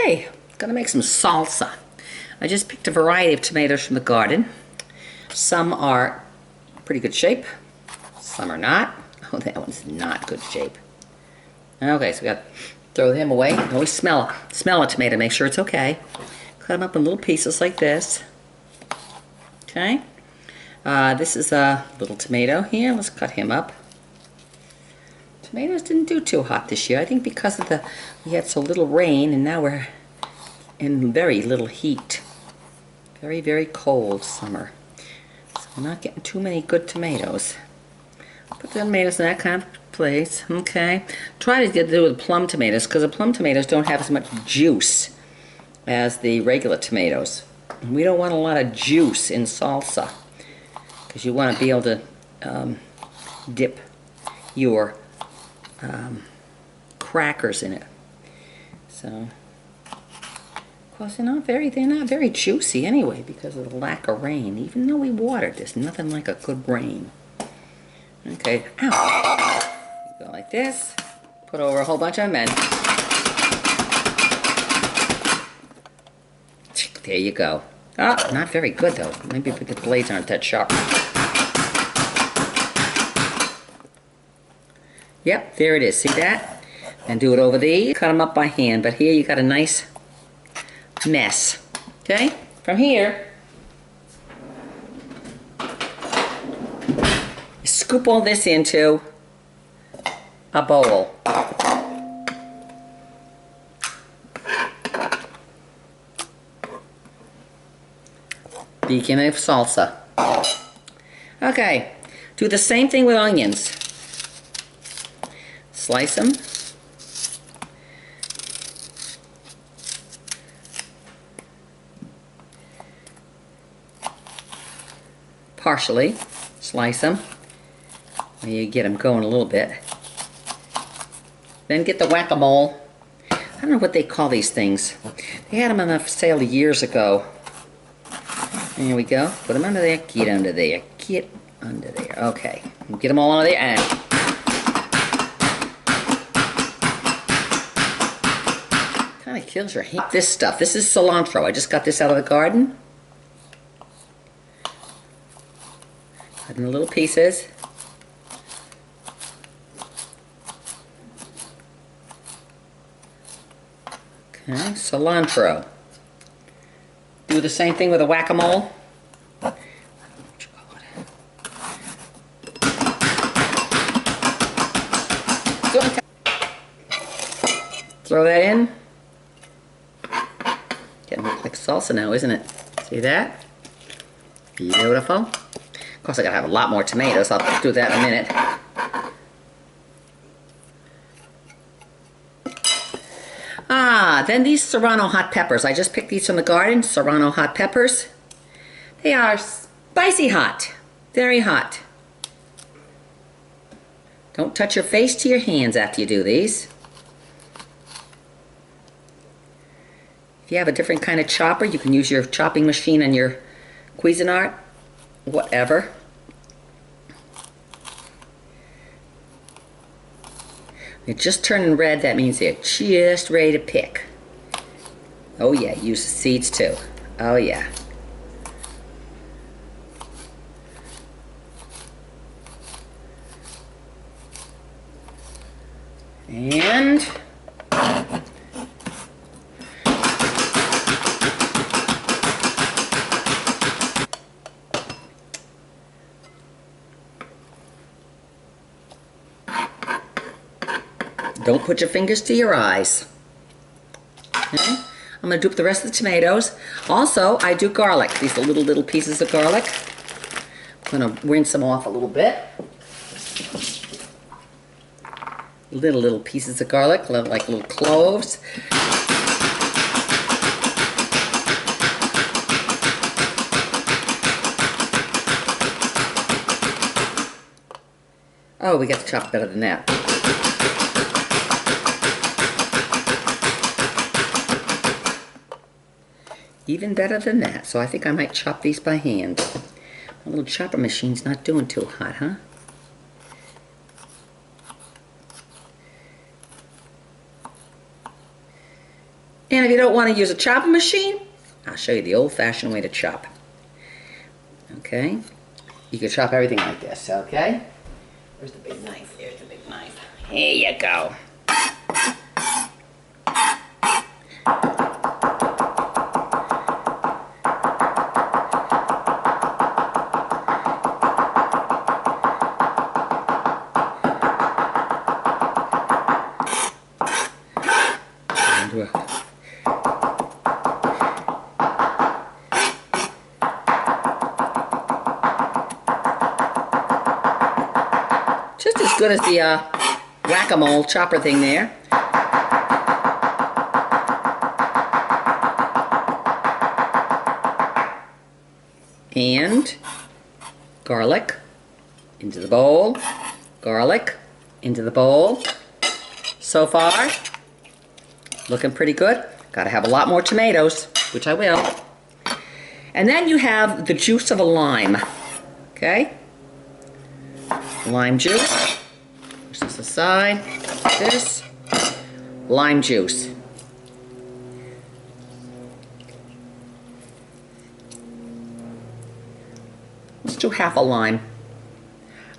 Okay, gonna make some salsa. I just picked a variety of tomatoes from the garden. Some are pretty good shape, some are not. Oh, that one's not good shape. Okay, so we got to throw them away. Always smell a tomato, make sure it's okay. Cut them up in little pieces like this. Okay, this is a little tomato here. Let's cut him up. Tomatoes didn't do too hot this year. I think because of we had so little rain, and now we're in very little heat. Very, very cold summer. So we're not getting too many good tomatoes. Put the tomatoes in that kind of place. Okay. Try to get do with plum tomatoes, because the plum tomatoes don't have as much juice as the regular tomatoes. And we don't want a lot of juice in salsa, because you want to be able to dip your crackers in it. So, of course, they're not very juicy anyway because of the lack of rain. Even though we watered this, nothing like a good rain. Okay, ow. Go like this. Put over a whole bunch of men. There you go. Oh, not very good though. Maybe the blades aren't that sharp. Yep, there it is. See that? And do it over these. Cut them up by hand, but here you got a nice mess. Okay? From here, you scoop all this into a bowl. Beginning of salsa. Okay, do the same thing with onions. Slice them. Partially. Slice them. You get them going a little bit. Then get the whack-a-mole. I don't know what they call these things. They had them on sale years ago. There we go. Put them under there. Get under there. Get under there. Okay. Get them all under there. And kind of kills your hand. This stuff. This is cilantro. I just got this out of the garden. Cut in little pieces. Okay, cilantro. Do the same thing with a whack-a-mole. Throw that in. Getting like salsa now, isn't it? See that? Beautiful. Of course, I gotta have a lot more tomatoes. I'll do that in a minute. Then these serrano hot peppers. I just picked these from the garden. Serrano hot peppers. They are spicy hot. Very hot. Don't touch your face to your hands after you do these. If you have a different kind of chopper, you can use your chopping machine on your Cuisinart. Whatever. They're just turning red. That means they're just ready to pick. Oh yeah, use the seeds too. Oh yeah. And don't put your fingers to your eyes. Okay? I'm going to dip the rest of the tomatoes. Also, I do garlic. These are little pieces of garlic. I'm going to rinse them off a little bit. Little pieces of garlic, like little cloves. Oh, we got to chop better than that. Even better than that. So I think I might chop these by hand. My little chopper machine's not doing too hot, huh? And if you don't want to use a chopping machine, I'll show you the old-fashioned way to chop. Okay? You can chop everything like this, okay? Where's the big knife? There's the big knife. Here you go. Just as good as the whack-a-mole chopper thing there. And garlic into the bowl. Garlic into the bowl. So far, looking pretty good. Gotta have a lot more tomatoes, which I will. And then you have the juice of a lime. Okay? Lime juice. Push this aside. Like this. Lime juice. Let's do half a lime.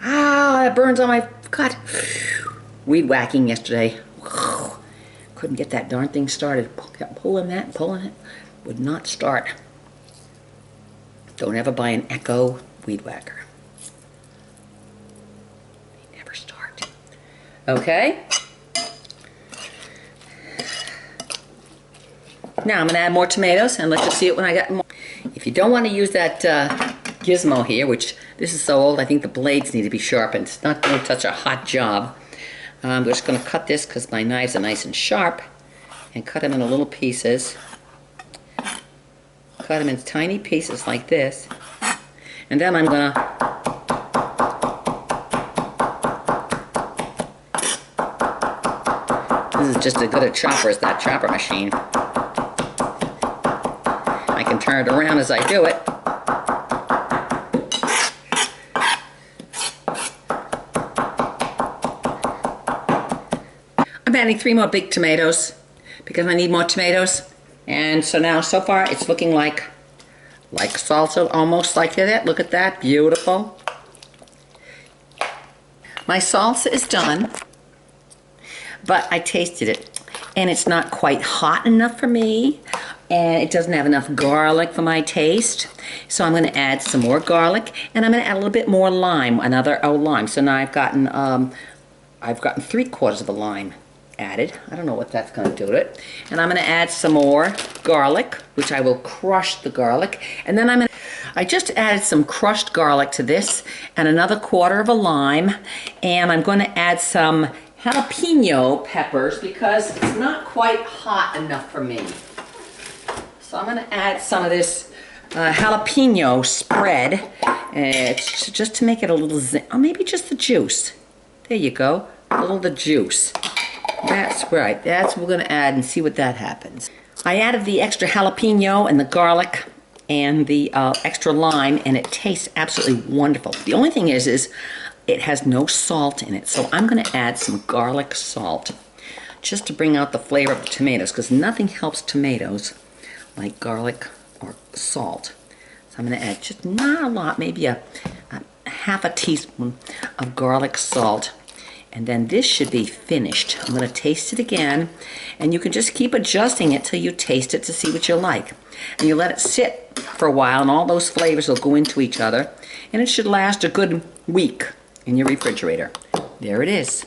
Ah, that burns on my cut. Weed whacking yesterday. Couldn't get that darn thing started. Kept pulling that and pulling it. Would not start. Don't ever buy an Echo weed whacker. They never start. Okay. Now I'm going to add more tomatoes and let you see it when I get more. If you don't want to use that gizmo here, which this is so old, I think the blades need to be sharpened. It's not doing such a hot job. I'm just going to cut this because my knives are nice and sharp, and cut them into little pieces. Cut them in tiny pieces like this, and then I'm going to this is just as good a chopper as that chopper machine. I can turn it around as I do it. I'm adding 3 more big tomatoes because I need more tomatoes. And so now, so far, it's looking like salsa, almost like that. Look at that, beautiful. My salsa is done, but I tasted it, and it's not quite hot enough for me, and it doesn't have enough garlic for my taste. So I'm going to add some more garlic, and I'm going to add a little bit more lime, another lime. So now I've gotten 3/4 of a lime added. I don't know what that's going to do to it. And I'm going to add some more garlic, which I will crush the garlic. And then I just added some crushed garlic to this and another 1/4 of a lime. And I'm going to add some jalapeno peppers because it's not quite hot enough for me. So I'm going to add some of this jalapeno spread. It's just to make it a little or maybe just the juice. There you go. A little of the juice. That's right. That's what we're going to add and see what that happens. I added the extra jalapeno and the garlic and the extra lime, and it tastes absolutely wonderful. The only thing is it has no salt in it, so I'm going to add some garlic salt just to bring out the flavor of the tomatoes, because nothing helps tomatoes like garlic or salt. So I'm going to add just not a lot, maybe a half a teaspoon of garlic salt. And then this should be finished. I'm going to taste it again, and you can just keep adjusting it till you taste it to see what you like. And you let it sit for a while, and all those flavors will go into each other, and it should last a good week in your refrigerator. There it is.